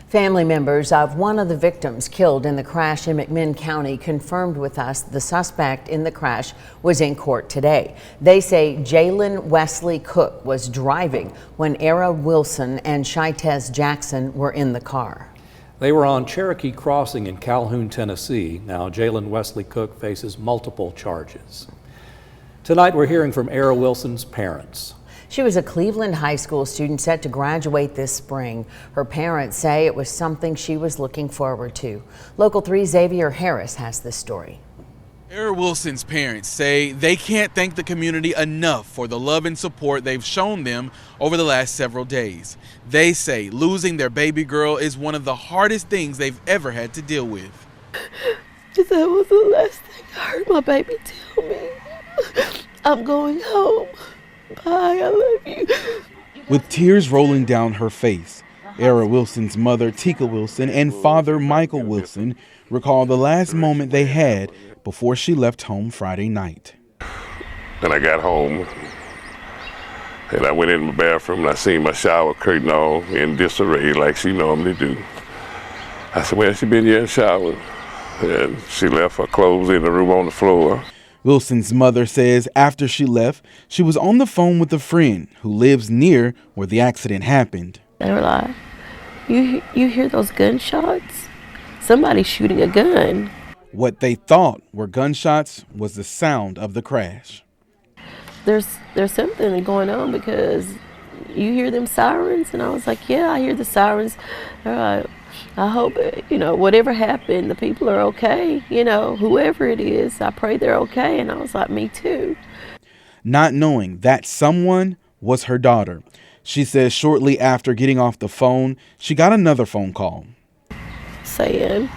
Family members of one of the victims killed in the crash in McMinn County confirmed with us the suspect in the crash was in court today. They say Jalen Wesley Cook was driving when Era Wilson and Shitez Jackson were in the car. They were on Cherokee Crossing in Calhoun, Tennessee. Now, Jalen Wesley Cook faces multiple charges. Tonight, we're hearing from Era Wilson's parents. She was a Cleveland high school student set to graduate this spring. Her parents say it was something she was looking forward to. Local 3's Xavier Harris has this story. Era Wilson's parents say they can't thank the community enough for the love and support they've shown them over the last several days. They say losing their baby girl is one of the hardest things they've ever had to deal with. That was the last thing I heard my baby tell me. I'm going home. Bye, I love you. With tears rolling down her face, Era Wilson's mother, Tika Wilson, and father, Michael Wilson, recall the last moment they had before she left home Friday night. Then I got home, and I went in my bathroom, and I seen my shower curtain all in disarray like she normally do. I said, well, she been here in the shower. And she left her clothes in the room on the floor. Wilson's mother says after she left, she was on the phone with a friend who lives near where the accident happened. They were like, you hear those gunshots? Somebody's shooting a gun. What they thought were gunshots was the sound of the crash. There's something going on because you hear them sirens, and I was like, yeah, I hear the sirens. They're like, I hope, whatever happened, the people are okay, whoever it is, I pray they're okay. And I was like, me too. Not knowing that someone was her daughter. She says shortly after getting off the phone, she got another phone call. Saying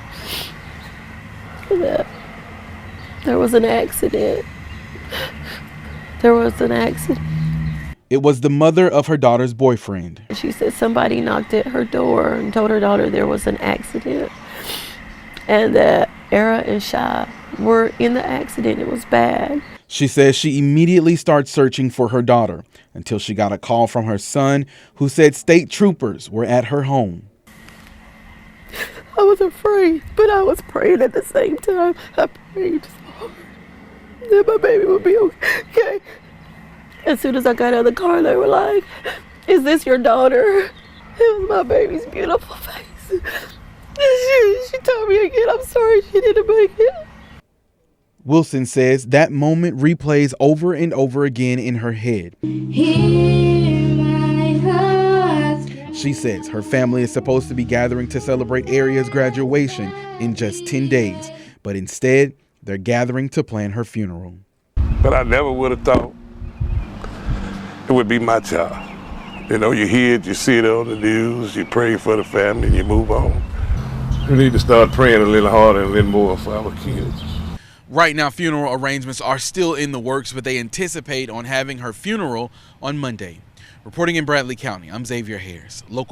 that there was an accident. There was an accident. It was the mother of her daughter's boyfriend. She said somebody knocked at her door and told her daughter there was an accident and that Era and Shy were in the accident. It was bad. She says she immediately started searching for her daughter until she got a call from her son who said state troopers were at her home. I was afraid, but I was praying at the same time. I prayed so hard that my baby would be okay. As soon as I got out of the car, they were like, is this your daughter? It was my baby's beautiful face. She told me again, I'm sorry she didn't make it. Wilson says that moment replays over and over again in her head. She says her family is supposed to be gathering to celebrate Era's graduation in just 10 days, but instead, they're gathering to plan her funeral. But I never would have thought it would be my child. You hear it, you see it on the news, you pray for the family, and you move on. We need to start praying a little harder and a little more for our kids. Right now, funeral arrangements are still in the works, but they anticipate on having her funeral on Monday. Reporting in Bradley County, I'm Xavier Harris, local